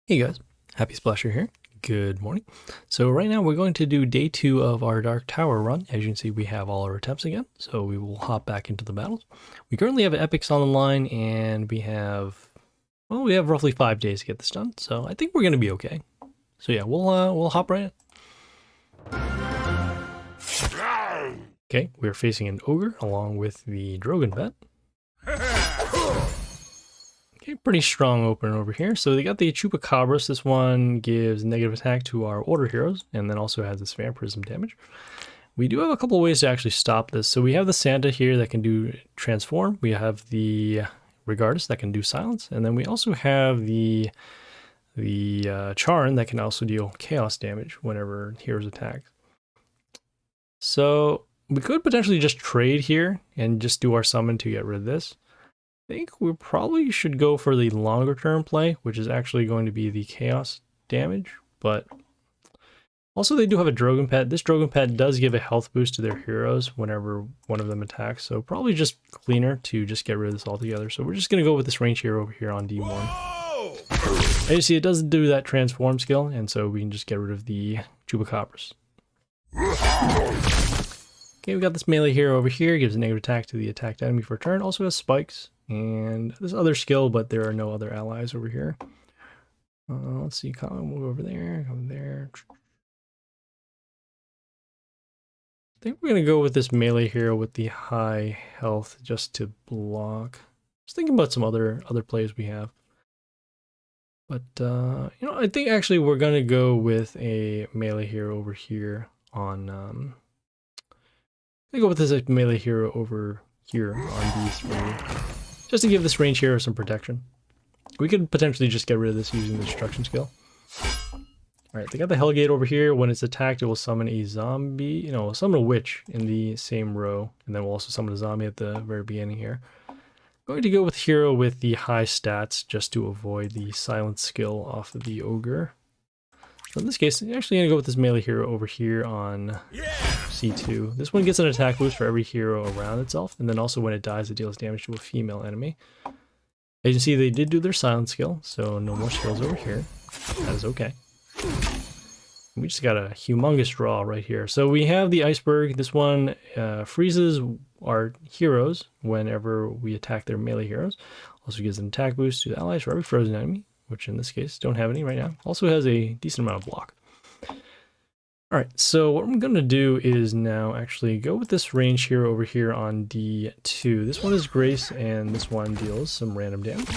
Hey guys, Happy Splasher here. Good morning. So right now we're going to do day 2 of our Dark Tower run. As you can see, we have all our attempts again, so we will hop back into the battles. We currently have epics on the line, and we have roughly 5 days to get this done. So I think we're going to be okay. So yeah, we'll hop right in. Okay, we're facing an ogre along with the Drogon vet. Okay, pretty strong opener over here. So they got the Chupacabras. This one gives negative attack to our order heroes, and then also has this vampirism damage. We do have a couple of ways to actually stop this. So we have the Santa here that can do transform. We have the Regardus that can do silence, and then we also have the Charn that can also deal chaos damage whenever heroes attack. So we could potentially just trade here and just do our summon to get rid of this. I think we probably should go for the longer term play, which is actually going to be the chaos damage, but also they do have a Drogon pet. This Drogon pet does give a health boost to their heroes whenever one of them attacks, so probably just cleaner to just get rid of this altogether. So we're just going to go with this range hero over here on D1. As you see, it doesn't do that transform skill, and so we can just get rid of the Chupacabras. Okay, we got this melee hero over here, gives a negative attack to the attacked enemy for a turn, also has spikes. And this other skill, but there are no other allies over here. Let's see, we'll go over there, come there. I think we're going to go with this melee hero with the high health just to block. Just thinking about some other plays we have. But, I think actually we're going to go with a melee hero over here on, I'm going to go with this melee hero over here on these three. Just to give this range hero some protection. We could potentially just get rid of this using the destruction skill. Alright, they got the Hellgate over here. When it's attacked, it will summon a zombie, summon a witch in the same row. And then we'll also summon a zombie at the very beginning here. Going to go with hero with the high stats just to avoid the silence skill off of the ogre. So in this case, I'm actually going to go with this melee hero over here on C2. This one gets an attack boost for every hero around itself, and then also when it dies, it deals damage to a female enemy. As you can see, they did do their silence skill, so no more skills over here. That is okay. We just got a humongous draw right here. So we have the iceberg. This one freezes our heroes whenever we attack their melee heroes. Also gives an attack boost to the allies for every frozen enemy, which in this case don't have any right now. Also has a decent amount of block. Alright, so what I'm going to do is now actually go with this range hero over here on D2. This one is Grace, and this one deals some random damage.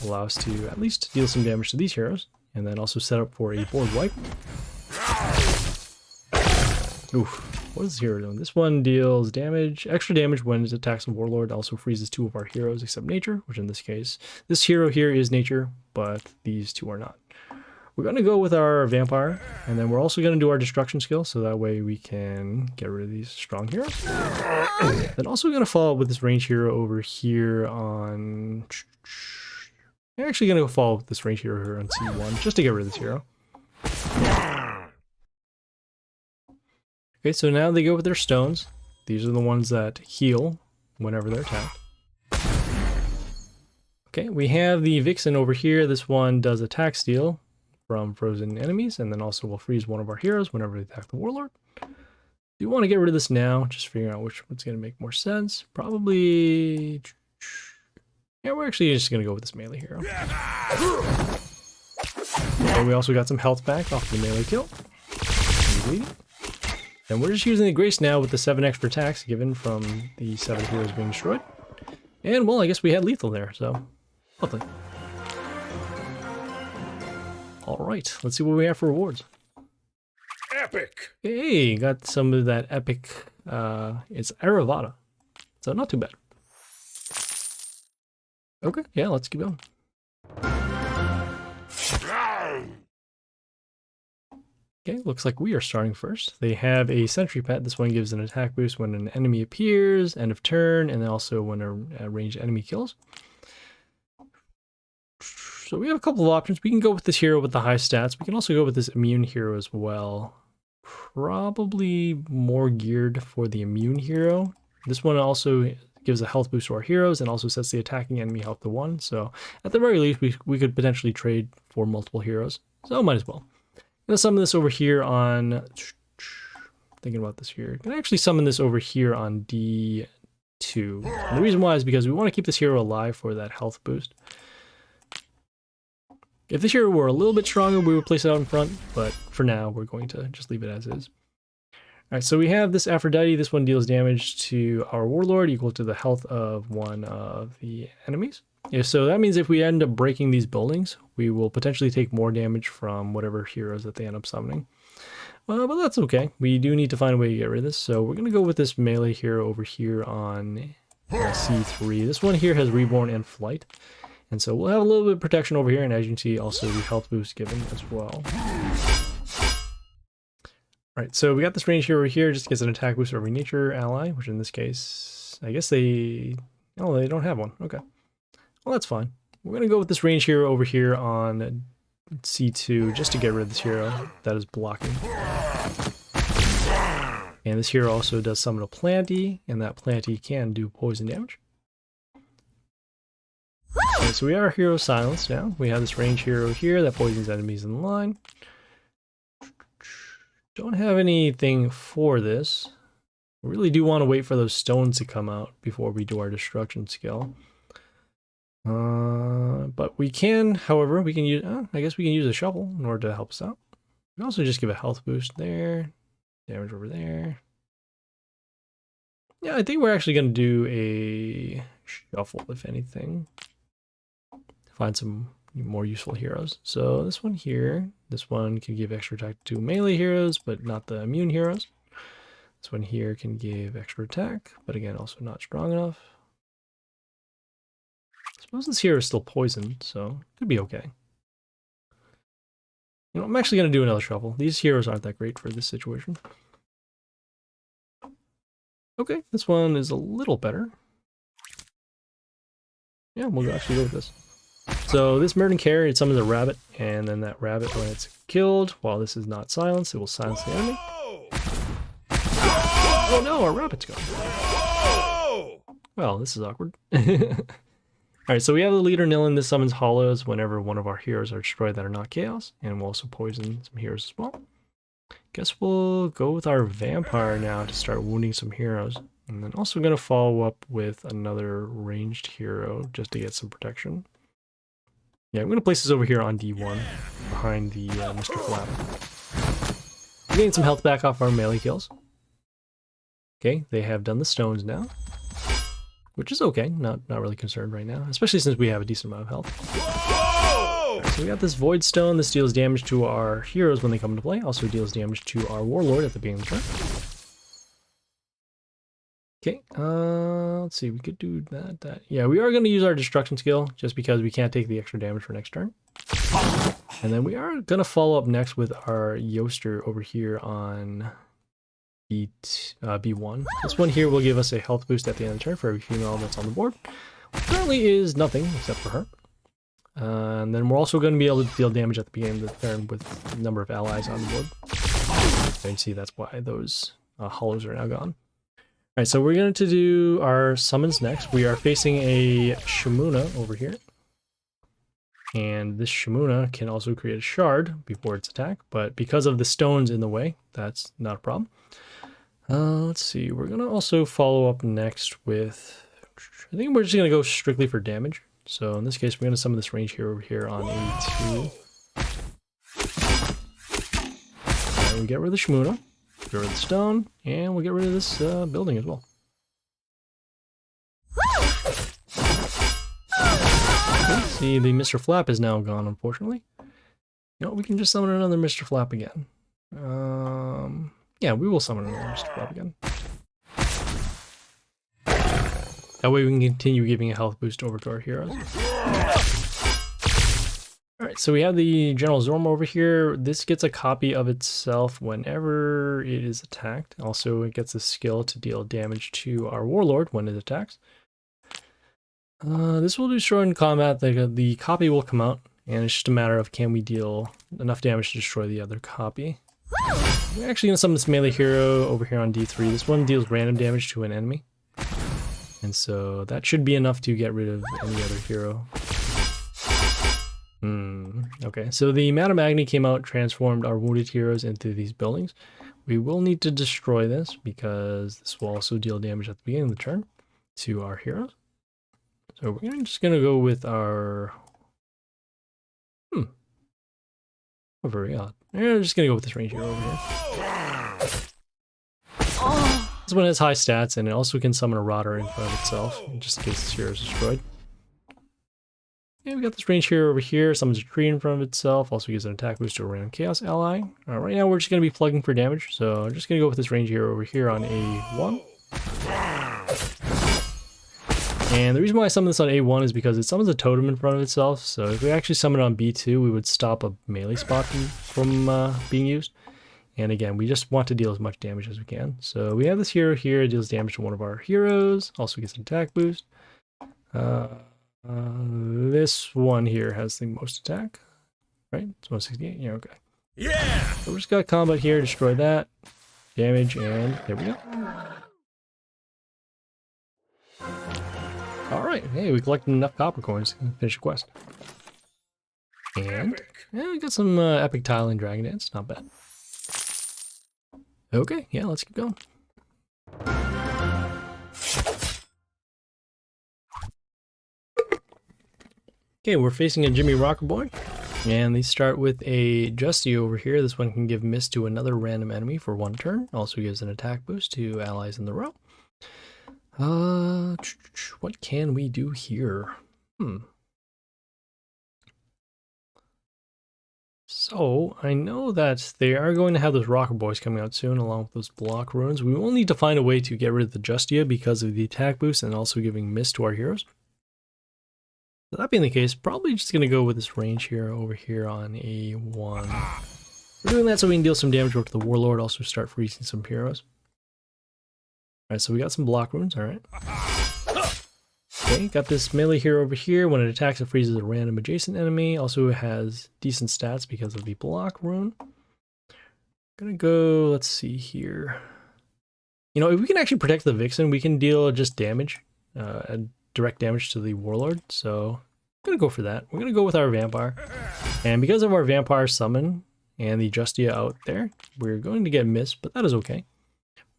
Allow us to at least deal some damage to these heroes, and then also set up for a board wipe. Oof, what is this hero doing? This one deals damage, extra damage when it attacks a warlord. Also freezes 2 of our heroes except nature, which in this case, this hero here is nature, but these 2 are not. We're going to go with our vampire, and then we're also going to do our destruction skill, so that way we can get rid of these strong heroes. Then also going to follow up with this range hero over here on... I'm actually going to follow up with this range hero here on C1, just to get rid of this hero. Okay, so now they go with their stones. These are the ones that heal whenever they're attacked. Okay, we have the Vixen over here. This one does attack steal from frozen enemies, and then also will freeze one of our heroes whenever they attack the warlord. Do want to get rid of this now, just figuring out which one's going to make more sense. Probably... yeah, we're actually just going to go with this melee hero. Okay, we also got some health back off the melee kill. And we're just using the Grace now with the 7 extra attacks given from the 7 heroes being destroyed. And, well, I guess we had lethal there, so lovely. Alright, let's see what we have for rewards. Epic! Hey, got some of that epic, it's Aravata, so not too bad. Okay, yeah, let's keep going. Okay, looks like we are starting first. They have a sentry pet. This one gives an attack boost when an enemy appears, end of turn, and also when a ranged enemy kills. So we have a couple of options. We can go with this hero with the high stats. We can also go with this immune hero as well. Probably more geared for the immune hero. This one also gives a health boost to our heroes and also sets the attacking enemy health to 1. So at the very least, we could potentially trade for multiple heroes. So might as well. I'm going to summon this over here on... Thinking about this here. Can I actually summon this over here on D2? And the reason why is because we want to keep this hero alive for that health boost. If this hero were a little bit stronger, we would place it out in front, but for now, we're going to just leave it as is. Alright, so we have this Aphrodite. This one deals damage to our Warlord equal to the health of one of the enemies. Yeah, so that means if we end up breaking these buildings, we will potentially take more damage from whatever heroes that they end up summoning. But that's okay. We do need to find a way to get rid of this, so we're going to go with this melee hero over here on C3. This one here has Reborn and Flight, and so we'll have a little bit of protection over here, and as you can see, also the health boost given as well. Alright, so we got this range hero over here, just gets an attack boost for every nature ally, which in this case, I guess they don't have one. Okay. Well, that's fine. We're going to go with this range hero over here on C2 just to get rid of this hero that is blocking. And this hero also does summon a Planty, and that Planty can do poison damage. Okay, so we have our hero silenced now. We have this range hero here that poisons enemies in the line. Don't have anything for this. We really do want to wait for those stones to come out before we do our destruction skill. But we can, however, we can use, I guess we can use a shovel in order to help us out. We can also just give a health boost there, damage over there. Yeah, I think we're actually going to do a shuffle, if anything. Find some more useful heroes. So this one here, this one can give extra attack to melee heroes, but not the immune heroes. This one here can give extra attack, but again, also not strong enough. I suppose this hero is still poisoned, so it could be okay. You know, I'm actually going to do another shuffle. These heroes aren't that great for this situation. Okay, this one is a little better. Yeah, we'll actually go with this. So this Murden Carry, it summons a rabbit, and then that rabbit, when it's killed, while this is not silenced, it will silence the enemy. Oh no, our rabbit's gone. Well, this is awkward. Alright, so we have the leader Nilin. This summons hollows whenever one of our heroes are destroyed that are not chaos, and we'll also poison some heroes as well. Guess we'll go with our vampire now to start wounding some heroes. And then also going to follow up with another ranged hero just to get some protection. Yeah, I'm going to place this over here on D1 behind the Mr. Flap. We're getting some health back off our melee kills. Okay, they have done the stones now, which is okay. Not really concerned right now, especially since we have a decent amount of health. Right, so we got this Void Stone. This deals damage to our heroes when they come into play. Also deals damage to our Warlord at the beginning of the turn. Okay, let's see, we could do that. Yeah, we are going to use our destruction skill just because we can't take the extra damage for next turn. And then we are going to follow up next with our Yoster over here on B1. This one here will give us a health boost at the end of the turn for every female that's on the board. Which currently is nothing except for her. And then we're also going to be able to deal damage at the beginning of the turn with the number of allies on the board. So you can see that's why those hollows are now gone. Alright, so we're going to do our summons next. We are facing a Shamuna over here. And this Shamuna can also create a shard before its attack, but because of the stones in the way, that's not a problem. Let's see, we're going to also follow up next with, I think we're just going to go strictly for damage. So in this case, we're going to summon this range hero over here on A2. And we get rid of the Shamuna. Get rid of the stone, and we'll get rid of this building as well. Okay, see, the Mr. Flap is now gone, unfortunately. You know, we can just summon another Mr. Flap again. Yeah, we will summon another Mr. Flap again. That way we can continue giving a health boost over to our heroes. Alright, so we have the General Zorma over here. This gets a copy of itself whenever it is attacked. Also, it gets a skill to deal damage to our Warlord when it attacks. This will destroy in combat. The copy will come out, and it's just a matter of can we deal enough damage to destroy the other copy. We're actually going to summon this melee hero over here on D3. This one deals random damage to an enemy. And so that should be enough to get rid of any other hero. Okay, so the Madam Agni came out, transformed our wounded heroes into these buildings. We will need to destroy this because this will also deal damage at the beginning of the turn to our heroes. So we're just going to go with our... very odd. We're just going to go with this range hero over here. This one has high stats, and it also can summon a Rotter in front of itself, just in case this hero is destroyed. Yeah, we got this range hero over here, summons a tree in front of itself, also gives an attack boost to a random chaos ally. Right now we're just going to be plugging for damage, so I'm just going to go with this range hero over here on A1. And the reason why I summon this on A1 is because it summons a totem in front of itself, so if we actually summon it on B2, we would stop a melee spot from being used. And again, we just want to deal as much damage as we can. So we have this hero here, it deals damage to one of our heroes, also gets an attack boost. This one here has the most attack, right? It's 168, yeah, okay. Yeah! So we're just got combat here, destroy that, damage, and there we go. Alright, hey, we collected enough copper coins to finish the quest. And, yeah, we got some epic tiling dragon dance, not bad. Okay, yeah, let's keep going. Okay, we're facing a Jimmy Rocker Boy, and they start with a Justy over here. This one can give miss to another random enemy for 1 turn. Also gives an attack boost to allies in the row. What can we do here? So, I know that they are going to have those Rocker Boys coming out soon, along with those block runes. We will need to find a way to get rid of the Justia because of the attack boost and also giving miss to our heroes. So that being the case, probably just going to go with this range hero over here on A1. We're doing that so we can deal some damage over to the Warlord, also start freezing some heroes. Alright, so we got some block runes, alright. Okay, got this melee hero over here. When it attacks, it freezes a random adjacent enemy. Also has decent stats because of the block rune. Gonna go, let's see here. You know, if we can actually protect the Vixen, we can deal just damage, direct damage to the Warlord. So I'm gonna go for that. We're gonna go with our Vampire. And because of our Vampire summon and the Justia out there, we're going to get missed, but that is okay.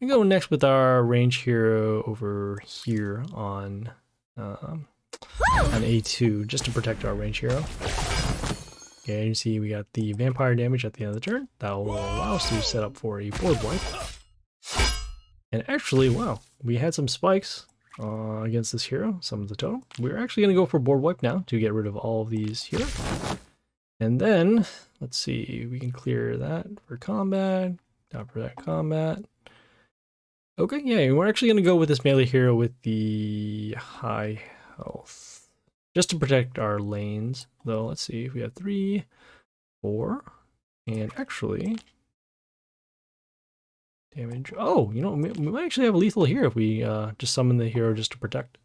We go next with our range hero over here on A2, just to protect our range hero. Okay, you see we got the vampire damage at the end of the turn. That will allow us to set up for a board wipe. And actually, wow, we had some spikes against this hero, some of the totem. We're actually going to go for board wipe now to get rid of all of these heroes. And then, let's see, we can clear that for combat, not for that combat. Okay, yeah, we're actually going to go with this melee hero with the high health. Just to protect our lanes, though. Let's see if we have 3, 4, and actually... damage. Oh, you know, we might actually have a lethal here if we just summon the hero just to protect.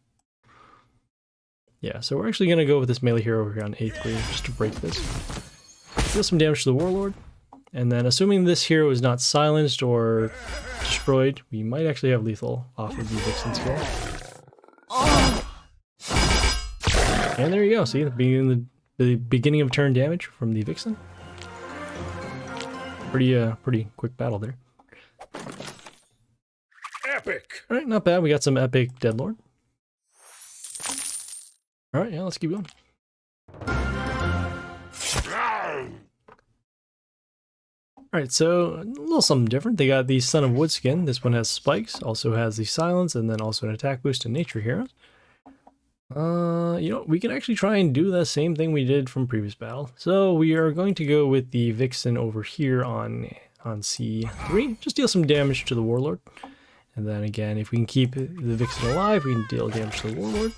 Yeah, so we're actually going to go with this melee hero over here on A3 just to break this. Deal some damage to the Warlord. And then assuming this hero is not silenced or destroyed, we might actually have lethal off of the Vixen skill. And there you go, see, the beginning of turn damage from the Vixen. Pretty quick battle there. Epic! Alright, not bad, we got some epic Deadlord. Alright, yeah, let's keep going. Alright, so a little something different. They got the Son of Woodskin. This one has spikes, also has the silence, and then also an attack boost to nature heroes. You know, we can actually try and do the same thing we did from previous battle. So we are going to go with the Vixen over here on C3. Just deal some damage to the Warlord. And then again, if we can keep the Vixen alive, we can deal damage to the Warlord.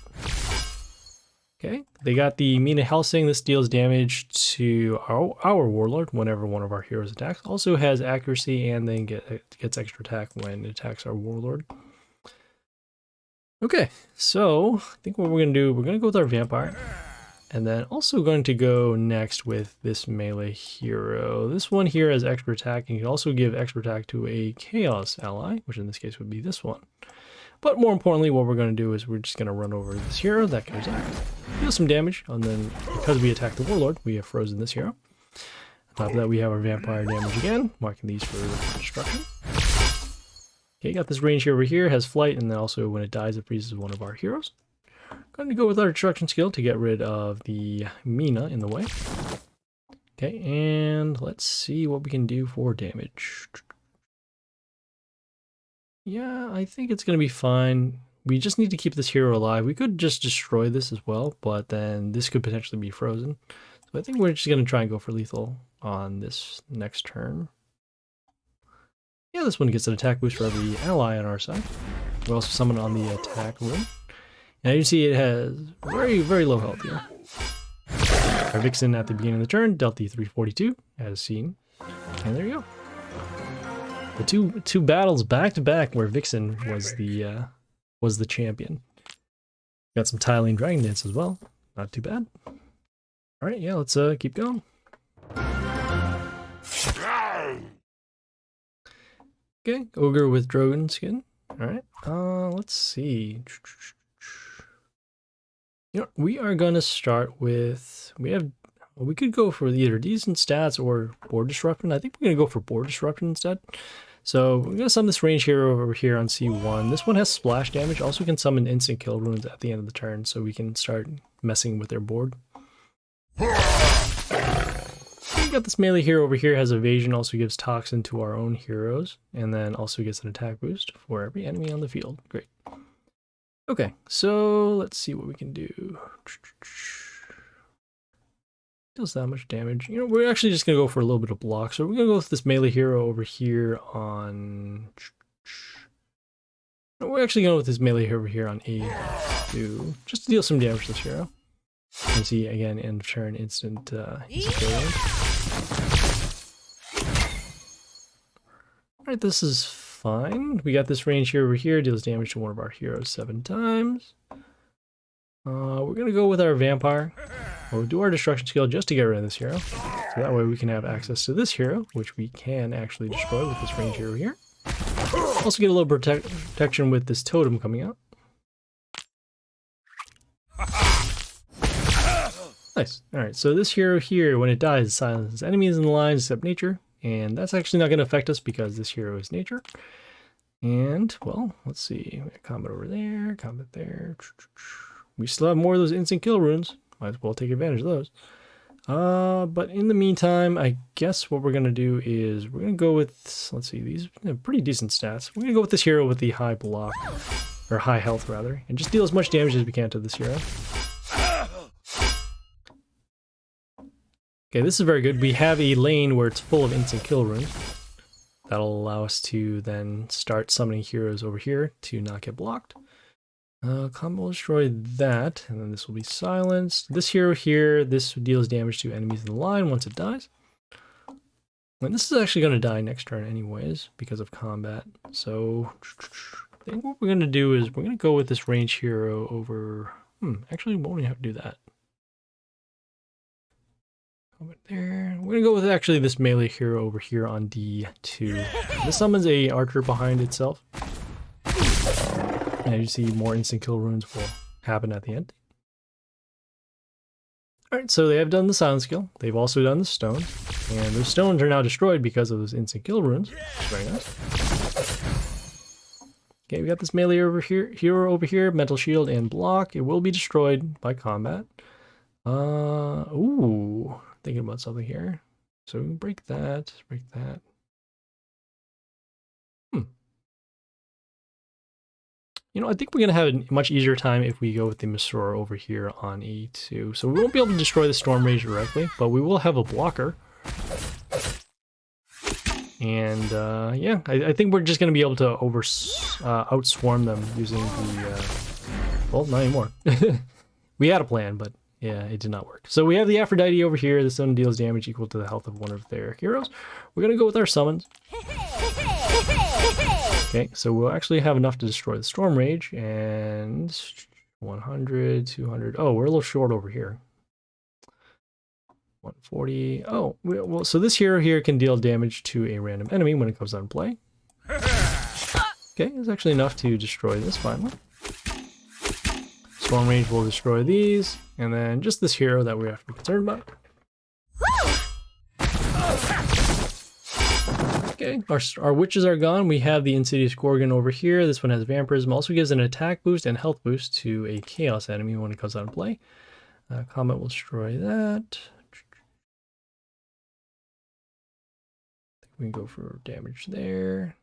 Okay, they got the Mina Helsing. This deals damage to our Warlord whenever one of our heroes attacks. Also has accuracy and then gets extra attack when it attacks our Warlord. Okay, so I think what we're going to do, we're going to go with our Vampire. And then also going to go next with this melee hero. This one here has extra attack and you can also give extra attack to a Chaos ally, which in this case would be this one. But more importantly, what we're going to do is we're just going to run over this hero that can deal some damage, and then because we attacked the Warlord, we have frozen this hero. On top of that, we have our vampire damage again, marking these for destruction. Okay, got this range here over here, has flight, and then also when it dies, it freezes one of our heroes. Going to go with our destruction skill to get rid of the Mina in the way. Okay, and let's see what we can do for damage. Yeah, I think it's going to be fine. We just need to keep this hero alive. We could just destroy this as well, but then this could potentially be frozen. So I think we're just going to try and go for lethal on this next turn. Yeah, this one gets an attack boost for every ally on our side. We also summon on the attack room. And you see it has very, very low health here. Our Vixen at the beginning of the turn dealt the 342, as seen. And there you go. The two battles back to back where Vixen was the champion. Got some tiling Dragon Dance as well. Not too bad. Alright, yeah, let's keep going. Okay, Ogre with Drogon skin. Alright, let's see. You know, we are gonna start with, we could go for either decent stats or board disruption. I think we're gonna go for board disruption instead. So we're gonna summon this range hero over here on C1. This one has splash damage. Also can summon instant kill runes at the end of the turn, so we can start messing with their board. We got this melee hero over here, has evasion, also gives toxin to our own heroes, and then also gets an attack boost for every enemy on the field. Great. Okay, so let's see what we can do. Deals that much damage. You know, we're actually just gonna go for a little bit of block. So we're gonna go with this melee hero over here on. No, we're actually going with this melee hero over here on A2, just to deal some damage to this hero. You can see again end of turn instant kill. Alright, this is fine. We got this range here over here, deals damage to one of our heroes 7 times. We're gonna go with our vampire. We'll do our destruction skill just to get rid of this hero. So that way we can have access to this hero, which we can actually destroy with this range hero here. Also get a little protection with this totem coming out. Nice. Alright, so this hero here, when it dies, it silences enemies in the lines except nature. And that's actually not going to affect us because this hero is nature. And, well, let's see. We got combat over there, combat there. We still have more of those instant kill runes. Might as well take advantage of those. But in the meantime, I guess what we're going to do is we're going to go with, let's see, these have pretty decent stats. We're going to go with this hero with the high block, or high health rather, and just deal as much damage as we can to this hero. Okay, this is very good. We have a lane where it's full of instant kill runes. That'll allow us to then start summoning heroes over here to not get blocked. Combo will destroy that, and then this will be silenced. This hero here, this deals damage to enemies in the line once it dies. And this is actually going to die next turn anyways, because of combat. So, I think what we're going to do is we're going to go with this range hero over... actually, we won't even have to do that. Over there. We're going to go with actually this melee hero over here on D2. This summons a archer behind itself. And you see more instant kill runes will happen at the end. Alright, so they have done the silence skill. They've also done the stone. And those stones are now destroyed because of those instant kill runes. Very nice. Okay, we got this melee hero over here, mental shield and block. It will be destroyed by combat. Ooh, thinking about something here. So we can break that, break that. You know, I think we're going to have a much easier time if we go with the Masora over here on E2. So we won't be able to destroy the Storm Rage directly, but we will have a blocker. And yeah, I think we're just going to be able to outswarm them using the... well, not anymore. We had a plan, but yeah, it did not work. So we have the Aphrodite over here. This one deals damage equal to the health of one of their heroes. We're going to go with our summons. Okay, so we'll actually have enough to destroy the Storm Rage, and 100, 200, oh, we're a little short over here. 140, oh, well, so this hero here can deal damage to a random enemy when it comes on play. Okay, Okay, it's actually enough to destroy this finally. Storm range will destroy these, and then just this hero that we have to be concerned about. Okay, our witches are gone. We have the Insidious Gorgon over here. This one has Vampirism. Also gives an attack boost and health boost to a Chaos enemy when it comes out of play. Comet will destroy that. I think we can go for damage there.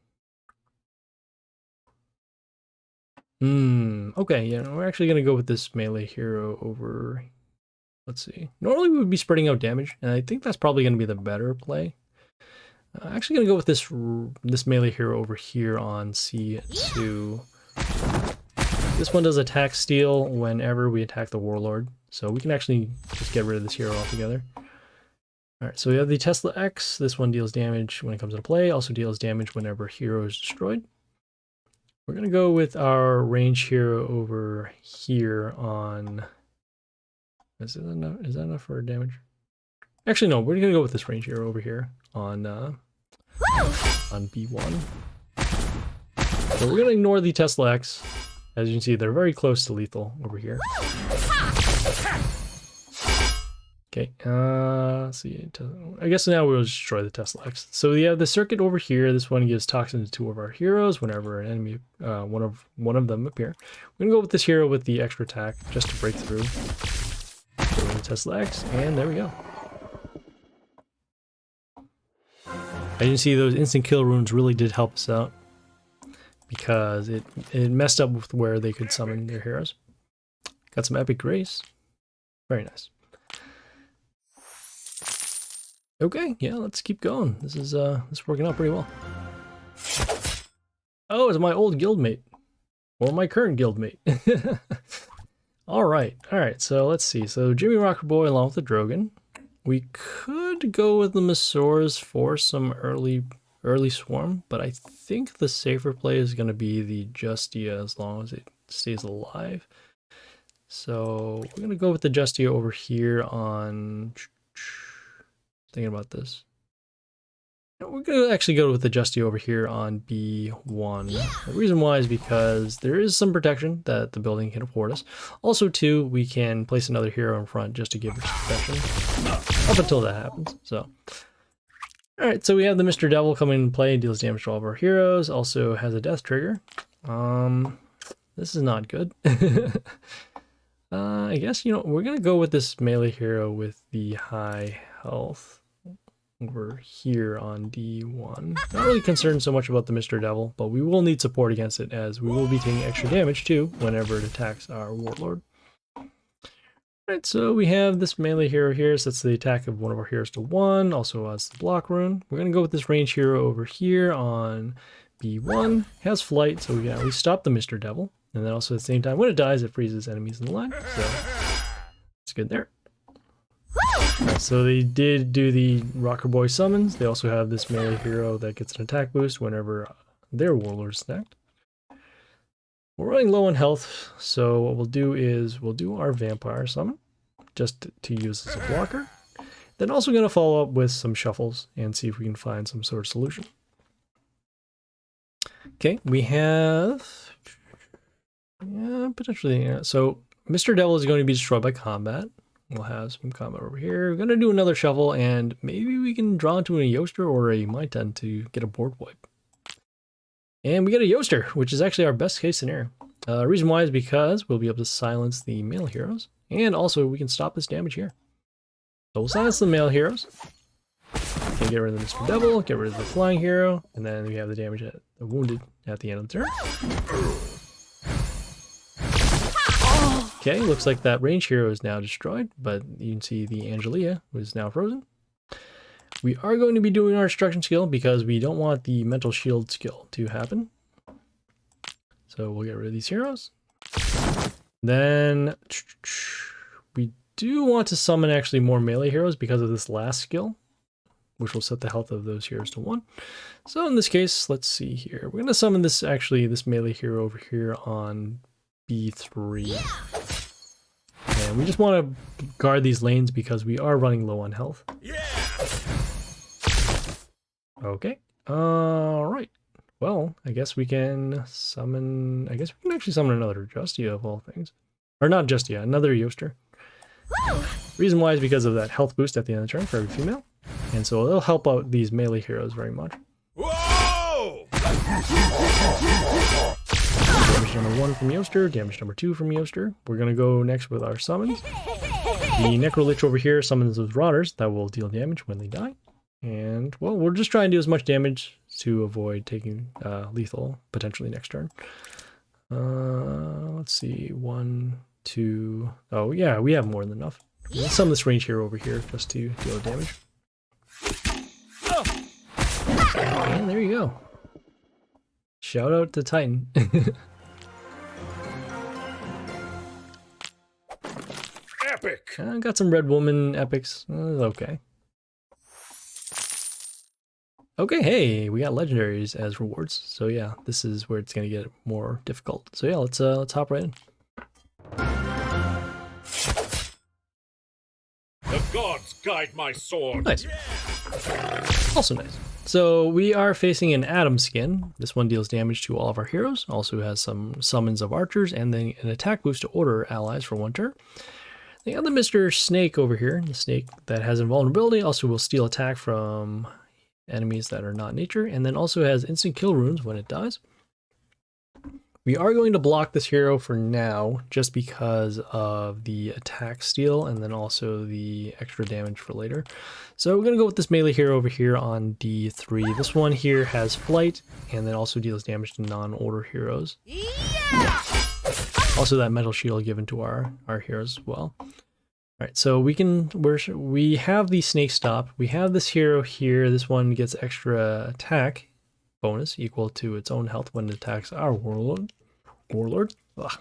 Okay, yeah, we're actually going to go with this melee hero over... Let's see. Normally we would be spreading out damage, and I think that's probably going to be the better play. Actually going to go with this melee hero over here on C2. This one does attack steal whenever we attack the Warlord, so we can actually just get rid of this hero altogether. Alright, so we have the Tesla X. This one deals damage when it comes into play, also deals damage whenever hero is destroyed. We're going to go with our range hero over here on... Is that enough for damage? Actually, no, we're going to go with this range hero over here on B1. So we're going to ignore the Tesla X. As you can see, they're very close to lethal over here. Okay, let's see. I guess now we'll destroy the Tesla X. So we have the circuit over here. This one gives toxin to 2 of our heroes whenever an enemy, one of them appear. We're going to go with this hero with the extra attack just to break through. So the Tesla X, and there we go. As you can see, those instant kill runes really did help us out because it messed up with where they could summon their heroes. Got some epic grace. Very nice. Okay, yeah, let's keep going. This is working out pretty well. Oh, it's my old guildmate. Or my current guildmate. Alright, so let's see. So Jimmy Rocker Boy along with the Drogon. We could go with the Masaurs for some early swarm, but I think the safer play is going to be the Justia as long as it stays alive. So we're going to go with the Justia over here on... Thinking about this. We're going to actually go with the Justia over here on B1. The reason why is because there is some protection that the building can afford us. Also, too, we can place another hero in front just to give us protection up until that happens. So, alright, so we have the Mr. Devil coming into play and deals damage to all of our heroes. Also has a death trigger. This is not good. I guess, we're going to go with this melee hero with the high health. Over here on D1. Not really concerned so much about the Mr. Devil, but we will need support against it as we will be taking extra damage too whenever it attacks our Warlord. Alright, so we have this melee hero here, so that's the attack of one of our heroes to 1, also has the block rune. We're going to go with this range hero over here on B1. Has flight, so we can at least stop the Mr. Devil. And then also at the same time, when it dies, it freezes enemies in the line, so it's good there. Right, so they did do the Rocker Boy summons. They also have this melee hero that gets an attack boost whenever their Warlord's stacked. We're running low on health, so what we'll do is we'll do our Vampire summon just to use as a blocker. Then also going to follow up with some shuffles and see if we can find some sort of solution. Okay, we have... Yeah, potentially. Yeah. So Mr. Devil is going to be destroyed by combat. We'll have some combat over here. We're going to do another shuffle, and maybe we can draw into a Yoster or a Mighten to get a board wipe. And we get a Yoster, which is actually our best case scenario. The reason why is because we'll be able to silence the male heroes, and also we can stop this damage here. So we'll silence the male heroes. Okay, get rid of the Mr. Devil, get rid of the flying hero, and then we have the damage at the wounded at the end of the turn. Okay, looks like that range hero is now destroyed, but you can see the Angelia is now frozen. We are going to be doing our destruction skill because we don't want the mental shield skill to happen. So we'll get rid of these heroes. Then we do want to summon actually more melee heroes because of this last skill, which will set the health of those heroes to 1. So in this case, let's see here. We're going to summon this melee hero over here on B3. And we just want to guard these lanes because we are running low on health. Okay. Alright. well, I guess we can summon... I guess we can actually summon another Justia of all things. Or not Justia, another Yoster. Reason why is because of that health boost at the end of the turn for every female. And so it'll help out these melee heroes very much. Whoa! Damage number 1 from Yoster, damage number 2 from Yoster. We're going to go next with our summons. The Necrolich over here summons those Rotters that will deal damage when they die. And, well, we'll just try and do as much damage to avoid taking lethal potentially next turn. Let's see, 1, 2... Oh, yeah, we have more than enough. Let's summon this range hero over here just to deal damage. And there you go. Shout out to Titan. Epic! Got some Red Woman epics. Okay. Okay, hey, we got legendaries as rewards. So yeah, this is where it's gonna get more difficult. So yeah, let's hop right in. The gods guide my sword. Nice. Also nice. So we are facing an Atom skin. This one deals damage to all of our heroes. Also has some summons of archers and then an attack boost to order allies for 1 turn. The other Mr. Snake over here, the snake that has invulnerability, also will steal attack from enemies that are not nature, and then also has instant kill runes when it dies. We are going to block this hero for now, just because of the attack steal, and then also the extra damage for later. So we're going to go with this melee hero over here on D3. This one here has flight, and then also deals damage to non-order heroes. Yeah! Also that metal shield given to our heroes as well. Alright, so we have the snake stop. We have this hero here. This one gets extra attack bonus equal to its own health when it attacks our warlord. Ugh.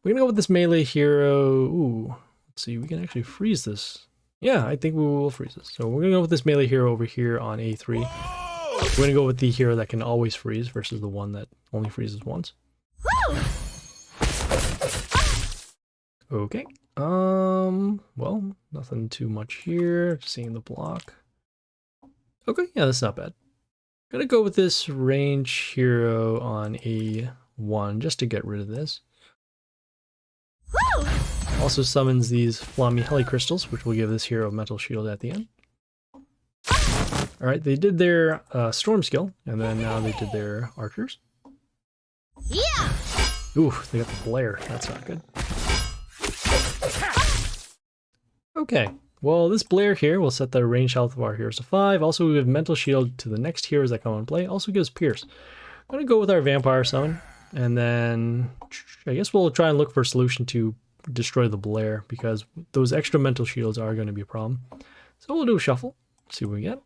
We're gonna go with this melee hero. Ooh, let's see, we can actually freeze this. Yeah, I think we will freeze this. So we're gonna go with this melee hero over here on A3. We're gonna go with the hero that can always freeze versus the one that only freezes once. Okay. Well, nothing too much here. Just seeing the block. Okay, yeah, that's not bad. Gonna go with this range hero on A1 just to get rid of this. Also summons these Flammy Heli Crystals, which will give this hero a mental shield at the end. Alright, they did their storm skill, and then now they did their archers. Yeah! Ooh, they got the Blare. That's not good. Okay, well, this Blare here will set the range health of our heroes to 5. Also, we have Mental Shield to the next heroes that come in play. Also gives Pierce. I'm going to go with our Vampire Summon, and then I guess we'll try and look for a solution to destroy the Blare, because those extra Mental Shields are going to be a problem. So we'll do a Shuffle, see what we get.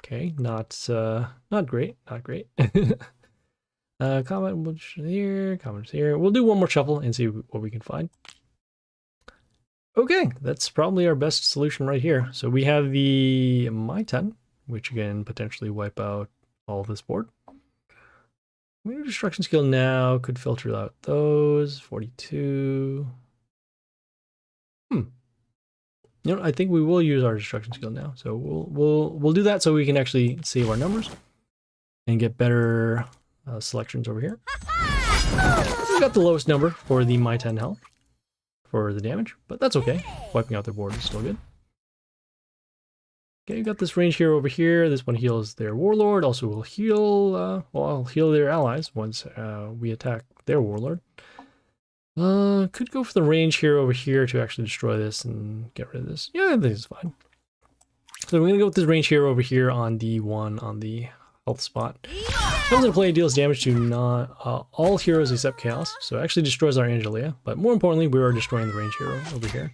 Okay, not great, not great. Comment here, comments here. We'll do one more Shuffle and see what we can find. Okay, that's probably our best solution right here. So we have the My 10, which can potentially wipe out all of this board. Destruction skill now could filter out those 42. You know, I think we will use our destruction skill now. So we'll do that so we can actually save our numbers and get better selections over here. We got the lowest number for the My 10 health for the damage, but that's okay. Wiping out their board is still good. Okay, we got this range hero over here. This one heals their warlord. Also will heal, well, I'll heal their allies once we attack their warlord. Could go for the range hero over here to actually destroy this and get rid of this. Yeah, I think it's fine. So we're gonna go with this range hero over here on D1 on the health spot. Comes into play, deals damage to not all heroes except Chaos, so it actually destroys our Angelia, but more importantly, we are destroying the range hero over here.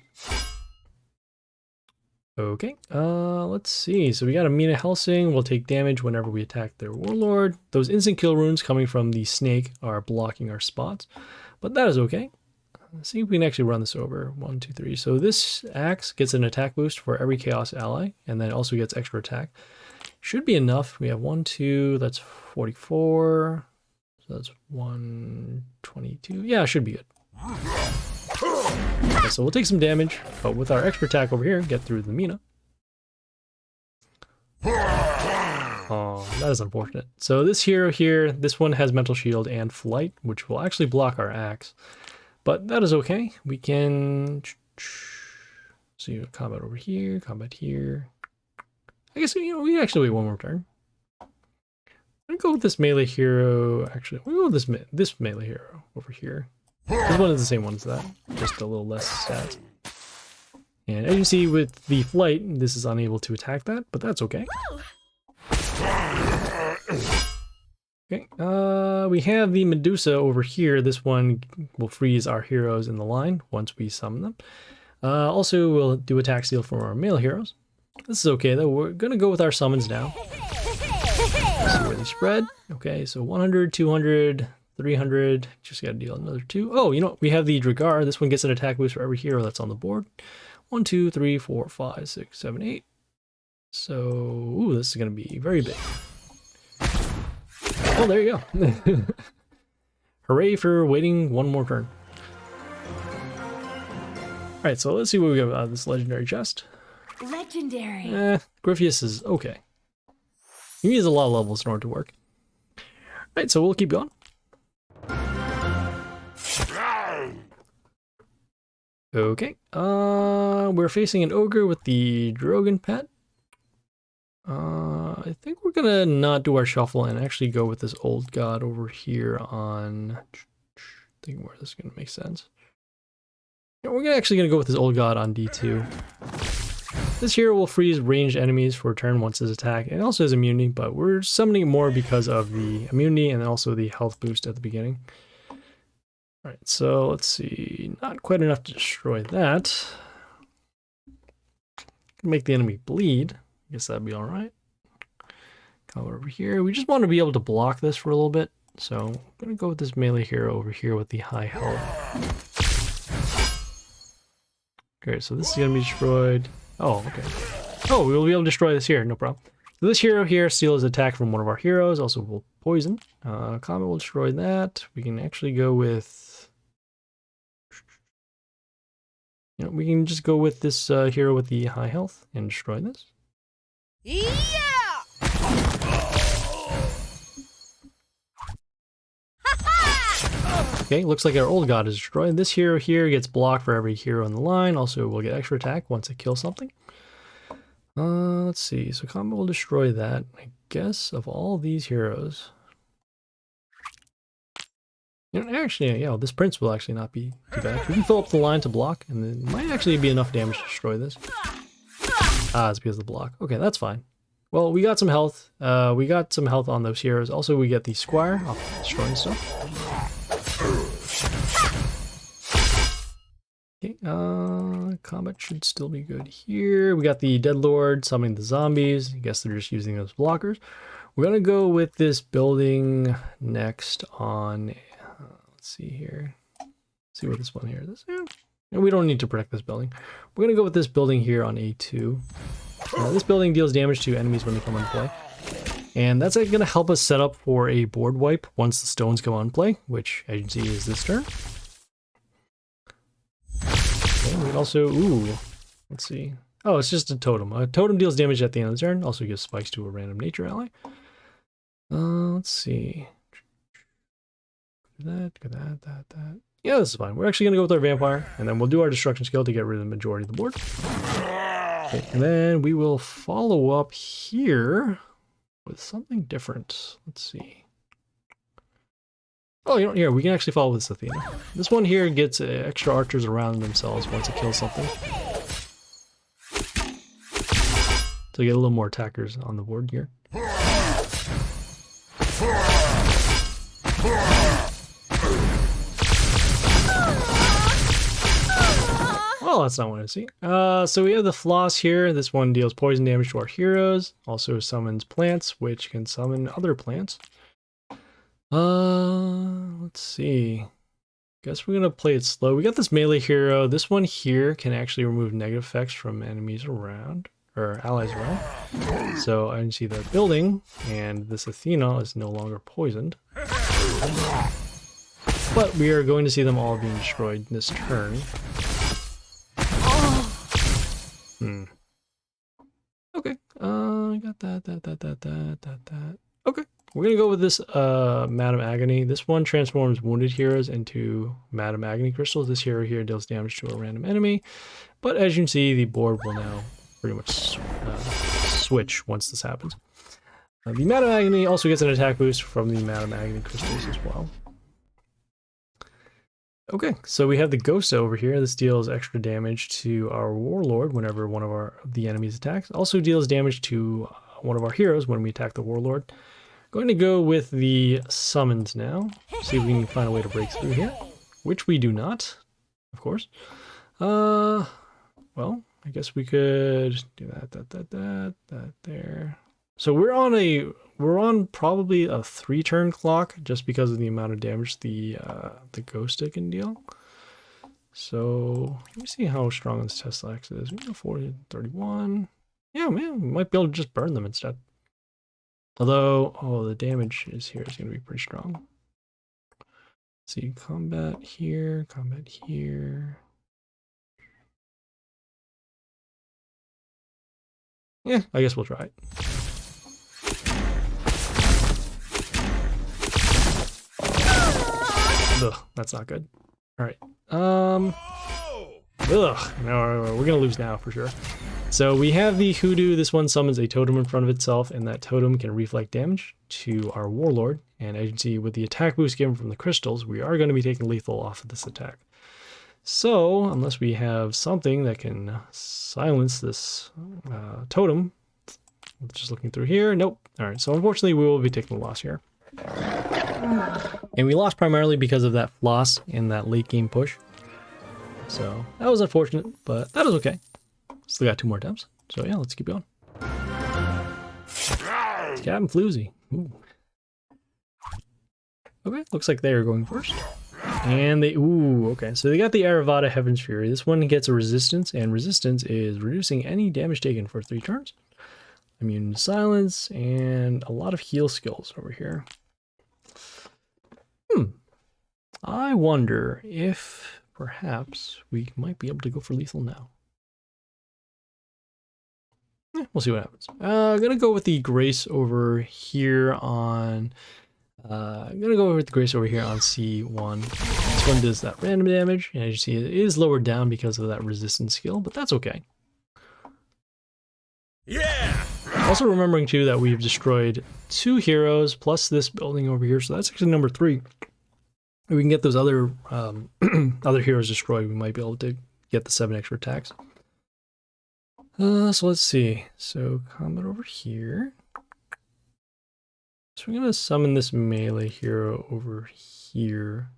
Okay, let's see. So we got a Mina Helsing. Will take damage whenever we attack their warlord. Those instant kill runes coming from the snake are blocking our spots, but that is okay. Let's see if we can actually run this over. 1, 2, 3. So this axe gets an attack boost for every Chaos ally, and then also gets extra attack. Should be enough. We have 1, 2, that's 44. So that's 122. Yeah, it should be good. Okay, so we'll take some damage, but with our extra attack over here, get through the Mina. Oh, that is unfortunate. So this hero here, this one has mental shield and flight, which will actually block our axe. But that is okay. We can see combat over here, combat here. I guess, you know, we actually wait one more turn. I'm gonna go with this melee hero. Actually, we'll go with this melee hero over here. This one is the same one as that, just a little less stats. And as you see with the flight, this is unable to attack that, but that's okay. Okay, we have the Medusa over here. This one will freeze our heroes in the line once we summon them. Also, we'll do attack steal from our male heroes. This is okay though. We're gonna go with our summons now. See where they spread. Okay, so 100, 200, 300. Just gotta deal another 2. Oh, you know, we have the Dragar. This one gets an attack boost for every hero that's on the board. 1, 2, 3, 4, 5, 6, 7, 8. So, ooh, this is gonna be very big. Oh, there you go. Hooray for waiting one more turn. Alright, so let's see what we got out of this legendary chest. Legendary. Griffius is okay. He needs a lot of levels in order to work. Alright, so we'll keep going. Okay, we're facing an ogre with the Drogon pet. I think we're gonna not do our shuffle and actually go with this old god over here on. Think where this is gonna make sense. Yeah, we're actually gonna go with this old god on D2. This hero will freeze ranged enemies for a turn once his attack. It also has immunity, but we're summoning it more because of the immunity and also the health boost at the beginning. Alright, so let's see. Not quite enough to destroy that. Make the enemy bleed. I guess that'd be alright. Come over here. We just want to be able to block this for a little bit. So I'm going to go with this melee hero over here with the high health. Okay, so this is going to be destroyed. Oh, okay. Oh, we will be able to destroy this here. No problem. So this hero here steals attack from one of our heroes. Also will poison. Combat will destroy that. We can actually go with... You know, we can just go with this hero with the high health and destroy this. Yeah! Okay, looks like our old god is destroyed. This hero here gets blocked for every hero in the line. Also, we'll get extra attack once it kills something. Let's see. So combat will destroy that. I guess of all these heroes. You know, actually, yeah, this prince will actually not be too bad. We can fill up the line to block, and it might actually be enough damage to destroy this. Ah, it's because of the block. Okay, that's fine. Well, we got some health. We got some health on those heroes. Also, we get the squire off destroying stuff. Okay, combat should still be good here. We got the Dead Lord summoning the zombies. I guess they're just using those blockers. We're gonna go with this building next on. Let's see here. Let's see what this one here is. Yeah. And we don't need to protect this building. We're gonna go with this building here on A2. This building deals damage to enemies when they come into play. And that's going to help us set up for a board wipe once the stones come on play, which, as you can see, is this turn. Okay, we can also, ooh, let's see. Oh, it's just a totem. A totem deals damage at the end of the turn, also gives spikes to a random nature ally. Let's see. That. Yeah, this is fine. We're actually going to go with our vampire, and then we'll do our destruction skill to get rid of the majority of the board. Okay, and then we will follow up here with something different. Let's see. Oh, you know, here, we can actually follow this Athena. This one here gets extra archers around themselves once it kills something. So you get a little more attackers on the board here. Well, that's not what I see. So we have the floss here. This one deals poison damage to our heroes. Also summons plants, which can summon other plants. Let's see. Guess we're gonna play it slow. We got this melee hero. This one here can actually remove negative effects from enemies around, or allies around. So I can see the building, and this Athena is no longer poisoned. But we are going to see them all being destroyed this turn. Okay, I got that. Okay, we're gonna go with this Madam Agony. This one transforms wounded heroes into Madam Agony crystals. This hero here deals damage to a random enemy, but as you can see, the board will now pretty much switch once this happens. The Madam Agony also gets an attack boost from the Madam Agony crystals as well. Okay, so we have the Ghost over here. This deals extra damage to our Warlord whenever one of the enemies attacks. Also deals damage to one of our heroes when we attack the Warlord. Going to go with the summons now. See if we can find a way to break through here, which we do not, of course. Well, I guess we could do that there. So we're on probably a 3-turn clock just because of the amount of damage the Ghost can deal. So let me see how strong this xltitanlx is. We go 40, 31. Yeah, man, we might be able to just burn them instead. Although, the damage is going to be pretty strong. Let's see, combat here. Yeah, I guess we'll try it. Ugh, that's not good. All right. Ugh, no, we're gonna lose now for sure. So we have the Hoodoo. This one summons a totem in front of itself, and that totem can reflect damage to our Warlord. And as you can see, with the attack boost given from the crystals, we are going to be taking lethal off of this attack. So unless we have something that can silence this totem, just looking through here, nope. All right, so unfortunately, we will be taking a loss here. And we lost primarily because of that floss in that late game push. So that was unfortunate, but that is okay. Still got 2 more attempts. So yeah, let's keep going. Capnfloozy. Ooh. Okay, looks like they are going first. And okay, so they got the Aravada Heaven's Fury. This one gets a resistance, and resistance is reducing any damage taken for 3 turns. Immune to silence, and a lot of heal skills over here. I wonder if perhaps we might be able to go for lethal now. We'll see what happens. I'm gonna go with the Grace over here on. C1. This one does that random damage, and as you see, it is lowered down because of that resistance skill, but that's okay. Yeah. Also remembering too that we've destroyed 2 heroes plus this building over here, so that's actually number 3. If we can get those other other heroes destroyed, we might be able to get the 7 extra attacks. So let's see. So combat over here. So we're gonna summon this melee hero over here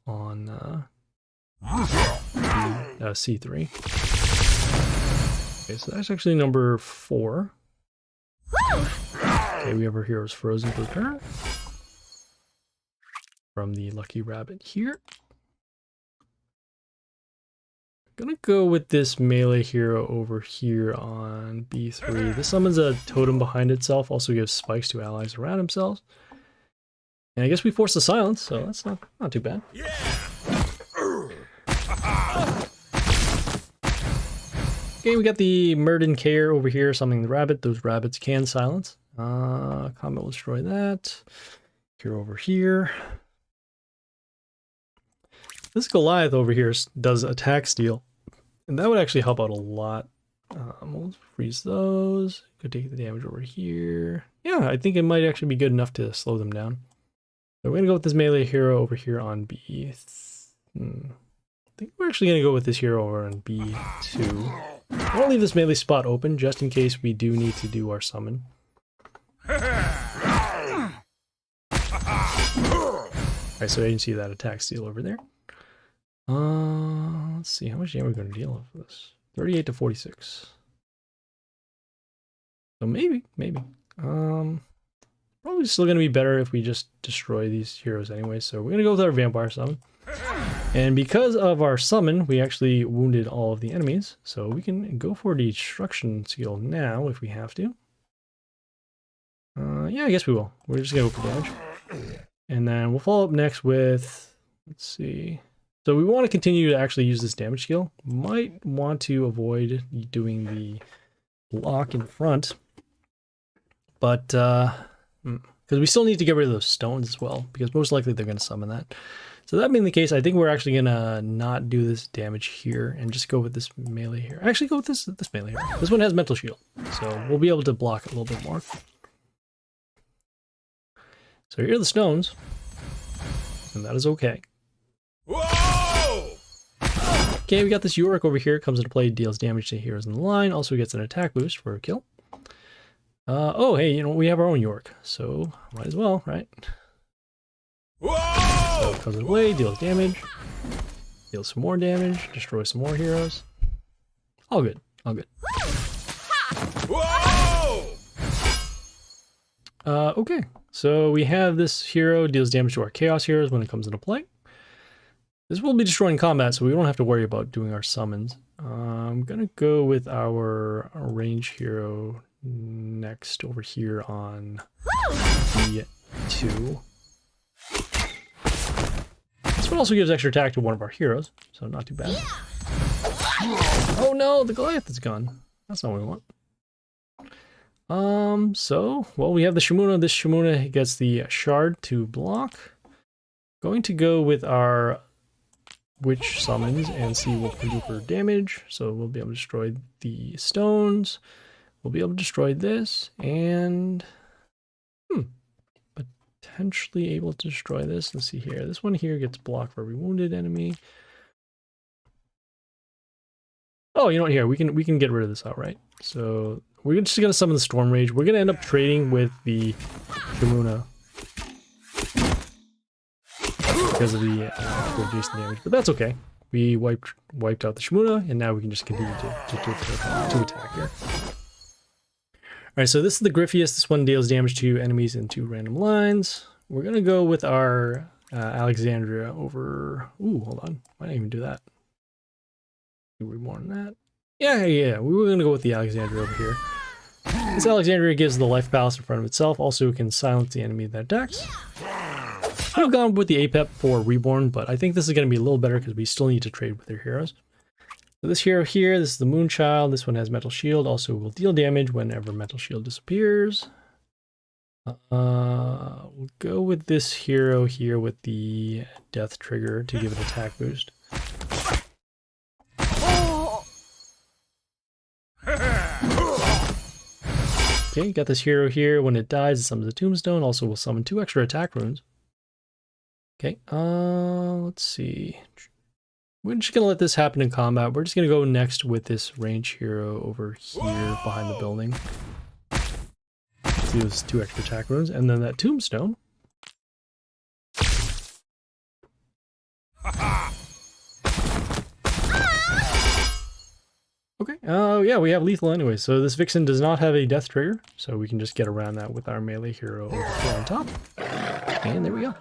on C3. Okay, so that's actually number 4. Okay, we have our heroes frozen for the turn. From the lucky rabbit here. Gonna go with this melee hero over here on B3. This summons a totem behind itself, also gives spikes to allies around themselves. And I guess we force the silence, so that's not too bad. Okay, we got the Murden Care over here, summoning the rabbit. Those rabbits can silence. Combat will destroy that. Hero over here. This Goliath over here does attack steal, and that would actually help out a lot. We'll freeze those. Could take the damage over here. Yeah, I think it might actually be good enough to slow them down. So we're gonna go with this melee hero over here on B. I think we're actually gonna go with this hero over on B2. I want to leave this melee spot open just in case we do need to do our summon. Alright, so you can see that attack steal over there. Let's see, how much damage are we going to deal with this? 38 to 46. So maybe. Probably still going to be better if we just destroy these heroes anyway. So we're going to go with our vampire summon. And because of our summon, we actually wounded all of the enemies. So we can go for the destruction skill now if we have to. Yeah, I guess we will. We're just going to go for damage. And then we'll follow up next with, let's see. So we want to continue to actually use this damage skill. Might want to avoid doing the block in front but because we still need to get rid of those stones as well, because most likely they're going to summon that. So that being the case, I think we're actually going to not do this damage here and just go with this melee here. Actually go with this melee here. This one has mental shield, so we'll be able to block it a little bit more. So here are the stones, and that is okay. Whoa! Okay, we got this Yorick over here, comes into play, deals damage to heroes in the line, also gets an attack boost for a kill. Oh, hey, you know, we have our own Yorick, so might as well, right? Whoa! So comes away, deals damage, deals some more damage, destroys some more heroes. All good, all good. Whoa! Okay, so we have this hero deals damage to our Chaos heroes when it comes into play. This will be destroying combat, so we don't have to worry about doing our summons. I'm gonna go with our range hero next over here on D2. This one also gives extra attack to one of our heroes, so not too bad. Oh no, the Goliath is gone. That's not what we want. Well, we have the Shimuna. This Shimuna gets the shard to block. Going to go with our witch summons and see what we can do for damage. So we'll be able to destroy the stones. We'll be able to destroy this, and potentially able to destroy this. Let's see here. This one here gets blocked for every wounded enemy. Oh, you know what? Here we can get rid of this outright. So we're just gonna summon the Storm Rage. We're gonna end up trading with the Shimuna because of the adjacent damage, but that's okay. We wiped out the Shimuna, and now we can just continue to attack here. Alright, so this is the Griffius. This one deals damage to enemies in 2 random lines. We're going to go with our Alexandria over... Ooh, hold on. Why didn't I even do that? Do we more than that? Yeah. We were going to go with the Alexandria over here. This Alexandria gives the life balance in front of itself. Also can silence the enemy that attacks. I could have gone with the APEP for Reborn, but I think this is going to be a little better because we still need to trade with their heroes. So this hero here, this is the Moonchild. This one has Metal Shield. Also will deal damage whenever Metal Shield disappears. We'll go with this hero here with the Death Trigger to give it attack boost. Okay, got this hero here. When it dies, it summons a Tombstone. Also will summon 2 extra attack runes. Okay, let's see. We're just going to let this happen in combat. We're just going to go next with this range hero over here behind the building. See those 2 extra attack runes, and then that Tombstone. Okay, yeah, we have lethal anyway, so this Vixen does not have a death trigger, so we can just get around that with our melee hero over here on top. And there we go.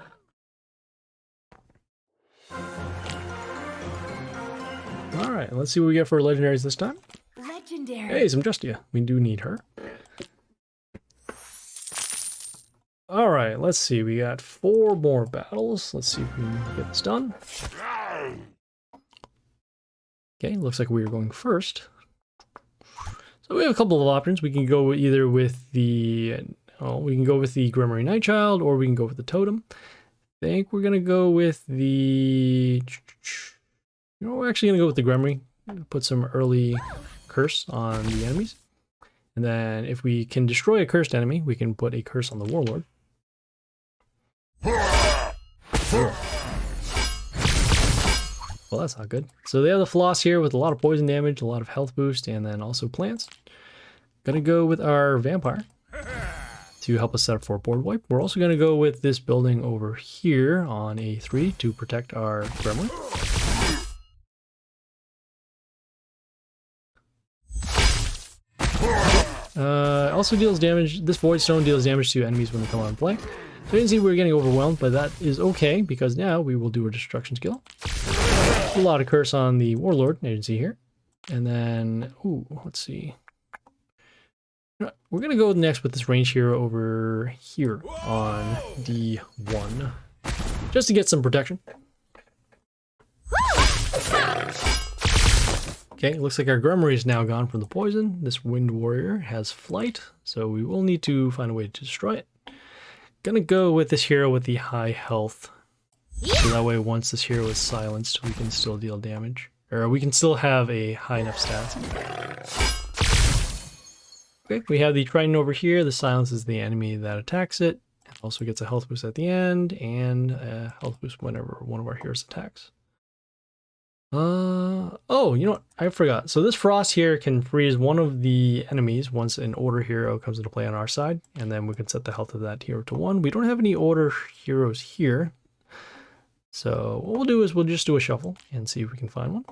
Alright, let's see what we get for legendaries this time. Legendary. Hey, some Justia. We do need her. Alright, let's see. We got 4 more battles. Let's see if we can get this done. Okay, looks like we are going first. So we have a couple of options. We can go either with the... we can go with the Grimoire Nightchild, or we can go with the Totem. I think we're going to go with the... You know, we're actually going to go with the Grimoire. Put some early curse on the enemies. And then if we can destroy a cursed enemy, we can put a curse on the Warlord. Well, that's not good. So they have the Floss here with a lot of poison damage, a lot of health boost, and then also plants. Gonna go with our Vampire to help us set up for a board wipe. We're also gonna go with this building over here on A3 to protect our Gremlin. Also deals damage. This Void Stone deals damage to enemies when they come on play. So you can see we're getting overwhelmed, but that is okay because now we will do a destruction skill. A lot of curse on the Warlord, as you can see here. And then, ooh, let's see. We're going to go next with this range hero over here on D1. Just to get some protection. Okay, it looks like our Grummery is now gone from the poison. This Wind Warrior has flight, so we will need to find a way to destroy it. Gonna go with this hero with the high health. So that way once this hero is silenced, we can still deal damage. Or we can still have a high enough stats. Okay, we have the Triton over here. The silences the enemy that attacks it. It also gets a health boost at the end, and a health boost whenever one of our heroes attacks. Oh, you know what? I forgot. So this Frost here can freeze one of the enemies once an Order hero comes into play on our side, and then we can set the health of that hero to 1. We don't have any Order heroes here. So what we'll do is we'll just do a shuffle and see if we can find one.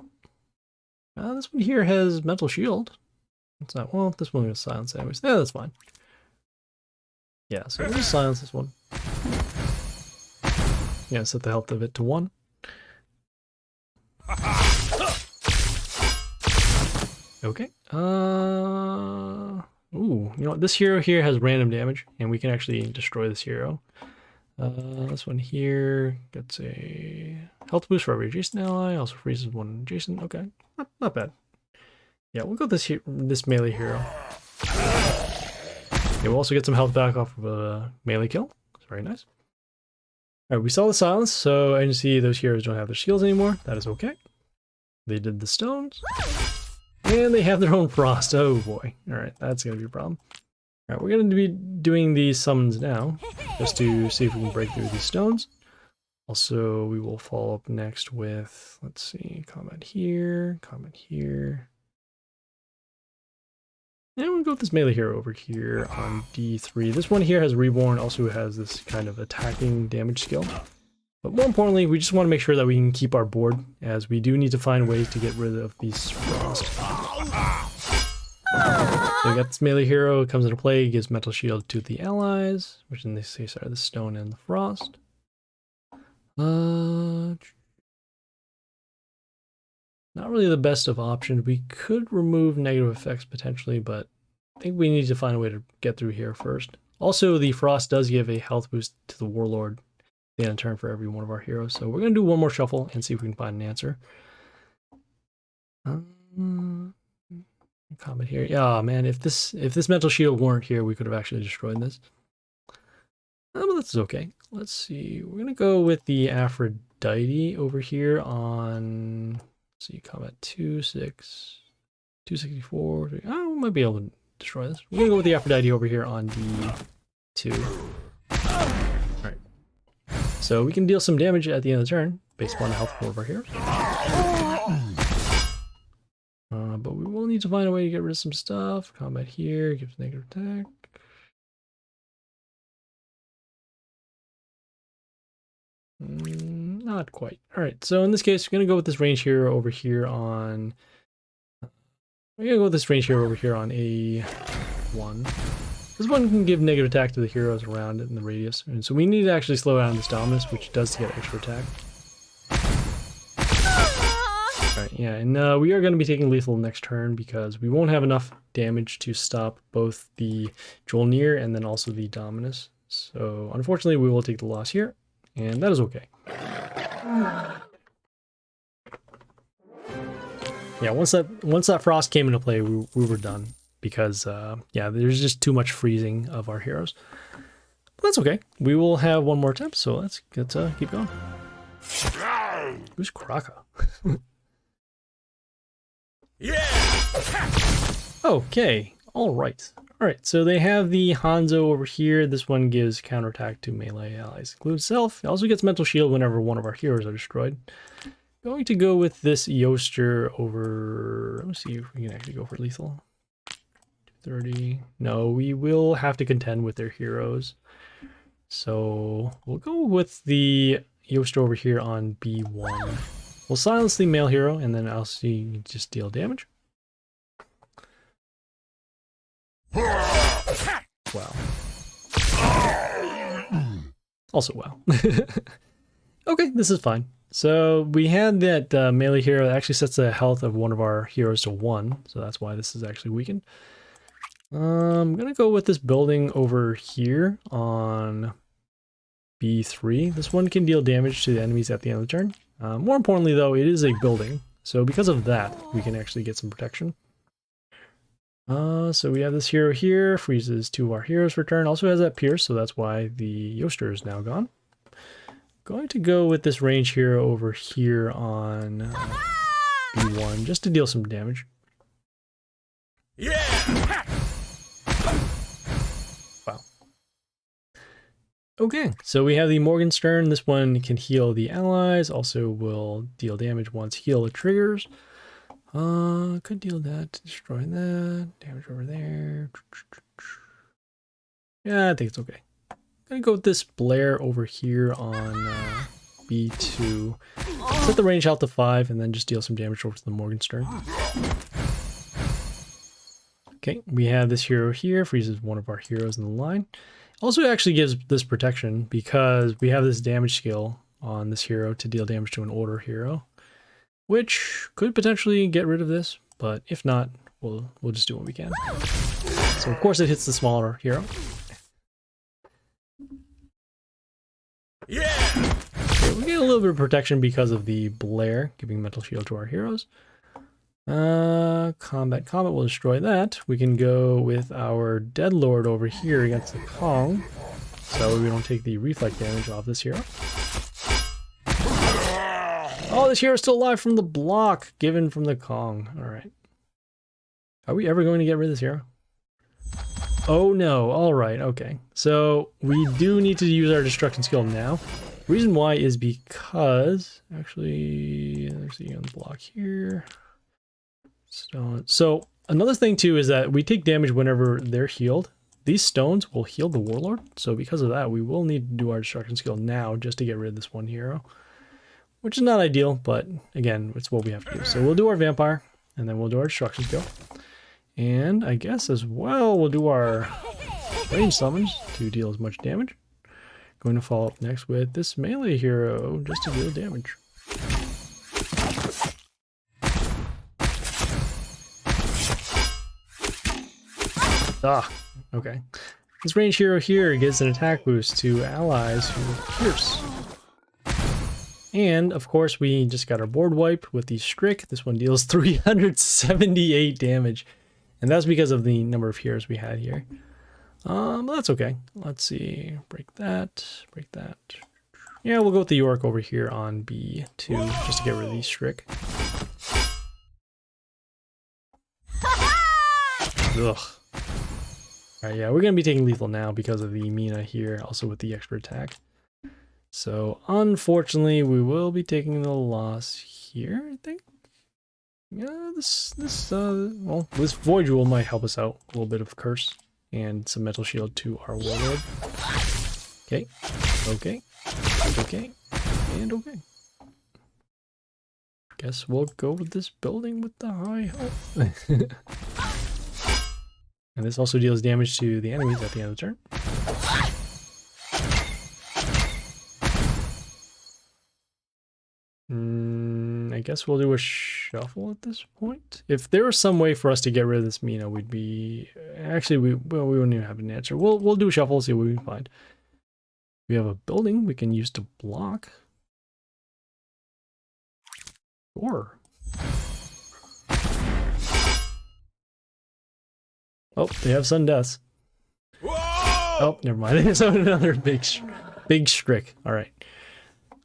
This one here has Mental Shield. It's not, well, this one is silence anyways. Yeah, that's fine. Yeah, so we'll just silence this one. Yeah, set the health of it to 1. Okay. Ooh, you know what? This hero here has random damage, and we can actually destroy this hero. This one here gets a health boost for every adjacent ally. Also freezes one adjacent. Okay, not bad. Yeah, we'll go this melee hero. Yeah, we'll also get some health back off of a melee kill. It's very nice. All right, we saw the silence, so I can see those heroes don't have their shields anymore. That is okay. They did the stones. And they have their own frost. Oh boy. Alright, that's going to be a problem. Alright, we're going to be doing these summons now, just to see if we can break through these stones. Also, we will follow up next with, let's see, combat here, combat here. And we'll go with this melee hero over here on D3. This one here has Reborn, also has this kind of attacking damage skill. But more importantly, we just want to make sure that we can keep our board, as we do need to find ways to get rid of these frost. So we got this melee hero, it comes into play, gives mental shield to the allies, which in this case are the stone and the frost. Not really the best of options. We could remove negative effects potentially, but I think we need to find a way to get through here first. Also, the frost does give a health boost to the warlord at the end of turn for every one of our heroes. So we're going to do one more shuffle and see if we can find an answer. Comment here. Yeah, man, if this mental shield weren't here, we could have actually destroyed this. But that's okay. Let's see. We're going to go with the Aphrodite over here on, let's see, combat 264. Oh, we might be able to destroy this. We're going to go with the Aphrodite over here on D2. Alright. So we can deal some damage at the end of the turn, based upon the health of our heroes. But we will need to find a way to get rid of some stuff. Combat here, gives negative attack. Not quite. Alright, so in this case, we're going to go with this range hero over here on... We're going to go with this range hero over here on A1. This one can give negative attack to the heroes around it in the radius. And so we need to actually slow down this Dominus, which does get extra attack. Alright, yeah, and we are going to be taking lethal next turn because we won't have enough damage to stop both the Jolnir and then also the Dominus. So unfortunately, we will take the loss here, and that is okay. Yeah, once that frost came into play, we were done because yeah, there's just too much freezing of our heroes. But that's okay. We will have one more attempt, so let's keep going. Who's Kraka? Yeah. Okay. All right. So they have the Hanzo over here. This one gives counterattack to melee allies, includes self. It also gets mental shield whenever one of our heroes are destroyed. Going to go with this Yoster over... Let me see if we can actually go for lethal. 230. No, we will have to contend with their heroes. So we'll go with the Yoster over here on B1. We'll silence the male hero, and then I'll see just deal damage. Wow. Also wow. Okay, this is fine. So we had that melee hero that actually sets the health of one of our heroes to 1, so that's why this is actually weakened. I'm gonna go with this building over here on B3. This one can deal damage to the enemies at the end of the turn. More importantly though, it is a building, So because of that, we can actually get some protection. So we have this hero here, freezes 2 of our heroes for turn. Also has that pierce, so that's why the Yoster is now gone. Going to go with this range hero over here on B1 just to deal some damage. Yeah! Wow. Okay, so we have the Morgenstern. This one can heal the allies, also will deal damage once heal triggers. Could deal that, destroy that, damage over there. Yeah, I think it's okay. Gonna go with this Blair over here on B2. Set the range health to 5 and then just deal some damage over to the Morgenstern. Okay, we have this hero here, freezes one of our heroes in the line. Also actually gives this protection because we have this damage skill on this hero to deal damage to an order hero, which could potentially get rid of this, but if not, we'll just do what we can. So of course it hits the smaller hero. Yeah! Okay, we get a little bit of protection because of the Blair, giving mental shield to our heroes. Combat will destroy that. We can go with our Deadlord over here against the Kong, so we don't take the reflect damage off this hero. Oh, this hero is still alive from the block given from the Kong. All right. Are we ever going to get rid of this hero? Oh no. All right. Okay. So we do need to use our destruction skill now. Reason why is because actually, let's see on the block here. So another thing too is that we take damage whenever they're healed. These stones will heal the Warlord. So because of that, we will need to do our destruction skill now just to get rid of this one hero. Which is not ideal, but again, it's what we have to do. So we'll do our Vampire, and then we'll do our Destruction skill. And I guess as well, we'll do our range summons to deal as much damage. Going to follow up next with this melee hero, just to deal damage. Ah, okay. This range hero here gives an attack boost to allies who pierce. And, of course, we just got our board wipe with the Strick. This one deals 378 damage. And that's because of the number of heroes we had here. But that's okay. Let's see. Break that. Break that. Yeah, we'll go with the York over here on B2 just to get rid of the Strick. Ugh. Alright, yeah, we're going to be taking lethal now because of the Mina here, also with the extra attack. So, unfortunately, we will be taking the loss here, I think. Yeah, this Void Jewel might help us out. A little bit of Curse and some Mental Shield to our Warlord. Okay, okay, okay, and okay. Guess we'll go with this building with the high health. And this also deals damage to the enemies at the end of the turn. I guess we'll do a shuffle at this point. If there was some way for us to get rid of this Mina, we'd be... Actually, we wouldn't even have an answer. We'll do a shuffle, see what we can find. We have a building we can use to block. Sure. Oh, they have sudden deaths. Oh, never mind. There's another big Strick. All right.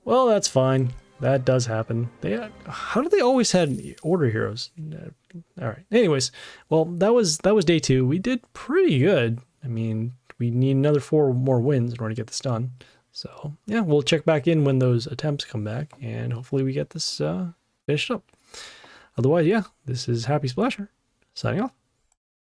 Well, that's fine. That does happen. How do they always had order heroes? All right. Anyways, well, that was day 2. We did pretty good. I mean, we need another 4 more wins in order to get this done. So yeah, we'll check back in when those attempts come back, and hopefully we get this finished up. Otherwise, yeah, this is Happy Splasher signing off.